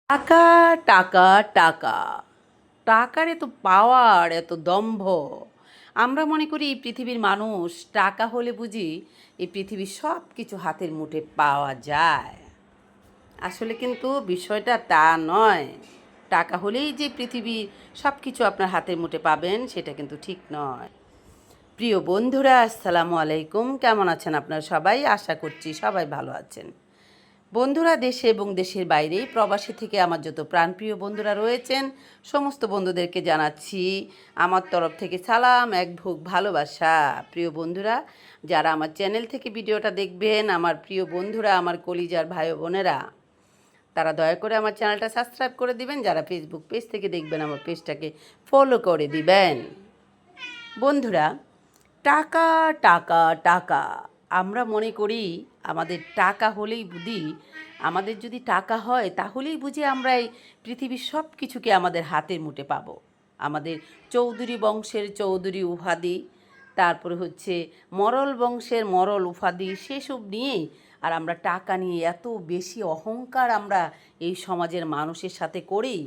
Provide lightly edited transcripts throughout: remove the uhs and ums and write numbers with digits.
টাকা টাকা টাকা টাকার এত পাওয়ার এত দম্ভ। আমরা মনে করি এই পৃথিবীর মানুষ টাকা হলে বুঝি এই পৃথিবীর সব কিছু হাতের মুঠে পাওয়া যায়। আসলে কিন্তু বিষয়টা তা নয়। টাকা হলেই যে পৃথিবীর সব কিছু আপনার হাতের মুঠে পাবেন সেটা কিন্তু ঠিক নয়। প্রিয় বন্ধুরা, আসসালামু আলাইকুম। কেমন আছেন আপনারা সবাই? আশা করছি সবাই ভালো আছেন। বন্ধুরা, দেশে এবং দেশের বাইরে প্রবাসী থেকে আমার যত প্রাণপ্রিয় বন্ধুরা রয়েছেন সমস্ত বন্ধুদেরকে জানাচ্ছি আমার তরফ থেকে সালাম, এক ভুগ ভালোবাসা। প্রিয় বন্ধুরা, যারা আমার চ্যানেল থেকে ভিডিওটা দেখবেন, আমার প্রিয় বন্ধুরা, আমার কলিজার ভাই বোনেরা, তারা দয়া করে আমার চ্যানেলটা সাবস্ক্রাইব করে দিবেন। যারা ফেসবুক পেজ থেকে দেখবেন, আমার পেজটাকে ফলো করে দিবেন। বন্ধুরা, টাকা টাকা টাকা আমরা মনে করি আমাদের টাকা হলেই বুঝি, আমাদের যদি টাকা হয় তাহলেই বুঝি আমরা এই পৃথিবীর সব কিছুকে আমাদের হাতের মুঠে পাবো। আমাদের চৌধুরী বংশের চৌধুরী উপাধি, তারপরে হচ্ছে মরল বংশের মরল উপাধি, সেসব নিয়েই আর আমরা টাকা নিয়ে এত বেশি অহংকার আমরা এই সমাজের মানুষের সাথে করি।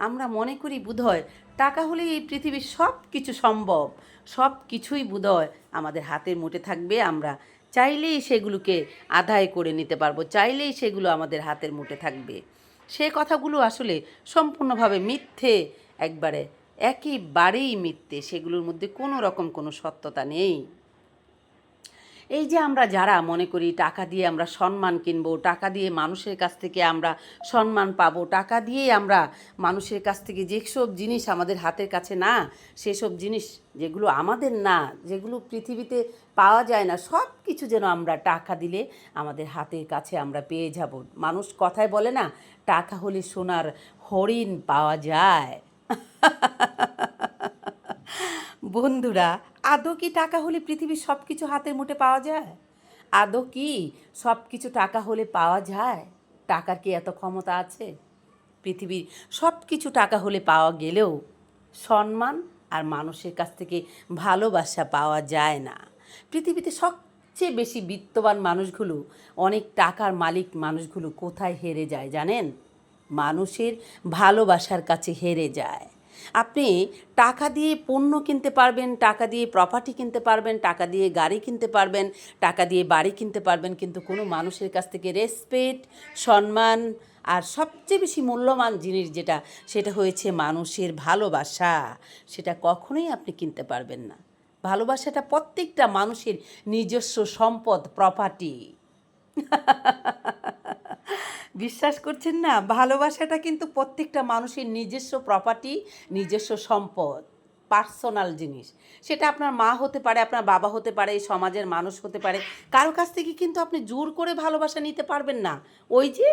আমরা মনে করি বোধহয় টাকা হলেই এই পৃথিবীর সব কিছু সম্ভব, সব কিছুই বোধহয় আমাদের হাতের মুঠে থাকবে। আমরা চাইলেই সেগুলোকে আদায় করে নিতে পারবো, চাইলেই সেগুলো আমাদের হাতের মুঠে থাকবে। সে কথাগুলো আসলে সম্পূর্ণভাবে মিথ্যে, একবারে একেবারেই মিথ্যে। সেগুলোর মধ্যে কোনো রকম কোনো সত্যতা নেই। এই যে আমরা যারা মনে করি টাকা দিয়ে আমরা সম্মান কিনবো, টাকা দিয়ে মানুষের কাছ থেকে আমরা সম্মান পাবো, টাকা দিয়েই আমরা মানুষের কাছ থেকে যেসব জিনিস আমাদের হাতের কাছে না, সেসব জিনিস যেগুলো আমাদের না, যেগুলো পৃথিবীতে পাওয়া যায় না, সব কিছু যেন আমরা টাকা দিলে আমাদের হাতের কাছে আমরা পেয়ে যাব। মানুষ কথায় বলে না, টাকা হলে সোনার হরিণ পাওয়া যায়। বন্ধুরা, আদৌ কি টাকা হলে পৃথিবীর সব কিছু হাতের মুঠে পাওয়া যায়? আদৌ কি সব কিছু টাকা হলে পাওয়া যায়? টাকার কি এত ক্ষমতা আছে? পৃথিবীর সব কিছু টাকা হলে পাওয়া গেলেও সম্মান আর মানুষের কাছ থেকে ভালোবাসা পাওয়া যায় না। পৃথিবীতে সবচেয়ে বেশি বিত্তবান মানুষগুলো, অনেক টাকার মালিক মানুষগুলো কোথায় হেরে যায় জানেন? মানুষের ভালোবাসার কাছে হেরে যায়। আপনি টাকা দিয়ে পণ্য কিনতে পারবেন, টাকা দিয়ে প্রপার্টি কিনতে পারবেন, টাকা দিয়ে গাড়ি কিনতে পারবেন, টাকা দিয়ে বাড়ি কিনতে পারবেন, কিন্তু কোনো মানুষের কাছ থেকে রেসপেক্ট, সম্মান আর সবচেয়ে বেশি মূল্যবান জিনিস যেটা, সেটা হয়েছে মানুষের ভালোবাসা। সেটা কখনোই আপনি কিনতে পারবেন না। ভালোবাসাটা প্রত্যেকটা মানুষের নিজস্ব সম্পদ, প্রপার্টি। বিশ্বাস করছেন না? ভালোবাসাটা কিন্তু প্রত্যেকটা মানুষের নিজস্ব প্রপার্টি, নিজস্ব সম্পদ, পার্সোনাল জিনিস। সেটা আপনার মা হতে পারে, আপনার বাবা হতে পারে, সমাজের মানুষ হতে পারে। কারো কাছ থেকে কিন্তু আপনি জোর করে ভালোবাসা নিতে পারবেন না। ওই যে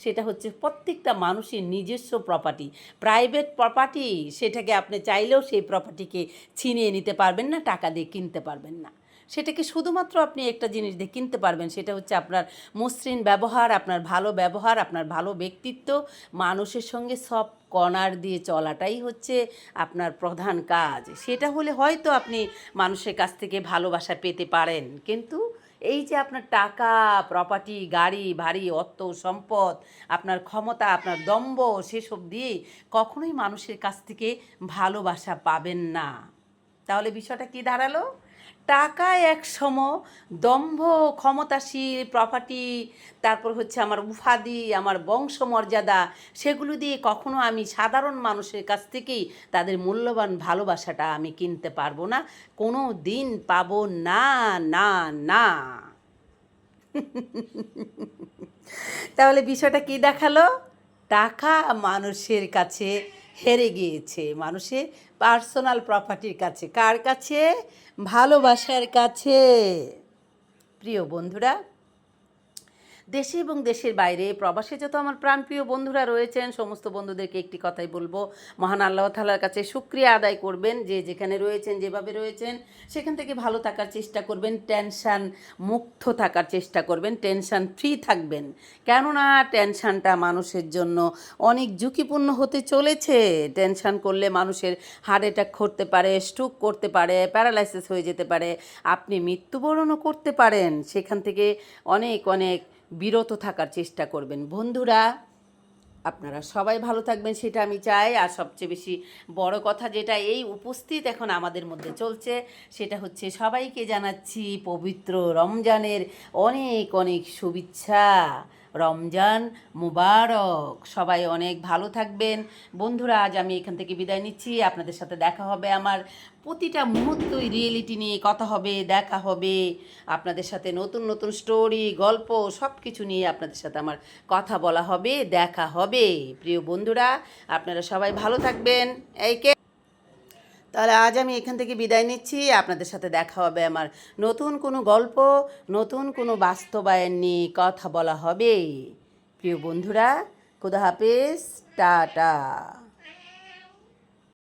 সেটা হচ্ছে প্রত্যেকটা মানুষের নিজস্ব প্রপার্টি, প্রাইভেট প্রপার্টি। সেটাকে আপনি চাইলেও সেই প্রপার্টিকে ছিনিয়ে নিতে পারবেন না, টাকা দিয়ে কিনতে পারবেন না। সেটাকে শুধুমাত্র আপনি একটা জিনিস দিয়ে কিনতে পারবেন, সেটা হচ্ছে আপনার মসৃণ ব্যবহার, আপনার ভালো ব্যবহার, আপনার ভালো ব্যক্তিত্ব। মানুষের সঙ্গে সব কর্নার দিয়ে চলাটাই হচ্ছে আপনার প্রধান কাজ। সেটা হলে হয়তো আপনি মানুষের কাছ থেকে ভালোবাসা পেতে পারেন। কিন্তু এই যে আপনার টাকা, প্রপার্টি, গাড়ি বাড়ি, অর্থ সম্পদ, আপনার ক্ষমতা, আপনার দম্ভ, সেসব দিয়ে কখনোই মানুষের কাছ থেকে ভালোবাসা পাবেন না। তাহলে বিষয়টা কি দাঁড়ালো? টাকা একসময় দম্ভ, ক্ষমতাশীল, প্রপার্টি, তারপর হচ্ছে আমার উপাধি, আমার বংশমর্যাদা, সেগুলো দিয়ে কখনো আমি সাধারণ মানুষের কাছ থেকেই তাদের মূল্যবান ভালোবাসাটা আমি কিনতে পারবো না, কোনো দিন পাবো না, না, না। তাহলে বিষয়টা কি দেখালো? টাকা মানুষের কাছে হেরে গিয়েছে, মানুষের পার্সোনাল প্রপার্টির কাছে। কার কাছে? ভালোবাসার কাছে। প্রিয় বন্ধুরা, দেশে এবং দেশের বাইরে প্রবাসে যত আমার প্রাণপ্রিয় বন্ধুরা রয়েছেন, সমস্ত বন্ধুদেরকে একটি কথাই বলবো, মহান আল্লাহ তাআলার কাছে শুকরিয়া আদায় করবেন যে যেখানে রয়েছেন, যেভাবে রয়েছেন সেখান থেকে ভালো থাকার চেষ্টা করবেন, টেনশান মুক্ত থাকার চেষ্টা করবেন, টেনশান ফ্রি থাকবেন। কেননা টেনশানটা মানুষের জন্য অনেক ঝুঁকিপূর্ণ হতে চলেছে। টেনশান করলে মানুষের হার্ট অ্যাটাক করতে পারে, স্ট্রোক করতে পারে, প্যারালাইসিস হয়ে যেতে পারে, আপনি মৃত্যুবরণও করতে পারেন। সেখান থেকে অনেক অনেক বিরত থাকার চেষ্টা করবেন। বন্ধুরা, আপনারা সবাই ভালো থাকবেন সেটা আমি চাই। আর সবচেয়ে বেশি বড় কথা যেটা এই উপস্থিত এখন আমাদের মধ্যে চলছে সেটা হচ্ছে সবাইকে জানাচ্ছি পবিত্র রমজানের অনেক অনেক শুভেচ্ছা। রমজান মুবারক। সবাই অনেক ভালো থাকবেন। বন্ধুরা, আজ আমি এখান থেকে বিদায় নিচ্ছি। আপনাদের সাথে দেখা হবে আমার প্রতিটা মুহূর্তই রিয়েলিটি নিয়ে কথা হবে, দেখা হবে। আপনাদের সাথে নতুন নতুন স্টোরি, গল্প সব কিছু নিয়ে আপনাদের সাথে আমার কথা বলা হবে, দেখা হবে। প্রিয় বন্ধুরা, আপনারা সবাই ভালো থাকবেন। তাহলে আজ আমি এখান থেকে বিদায় নিচ্ছি। আপনাদের সাথে দেখা হবে আমার নতুন কোনো গল্প, নতুন কোনো বাস্তবায়ন নিয়ে কথা বলা হবে। প্রিয় বন্ধুরা, খুদা হাফেজ, টাটা।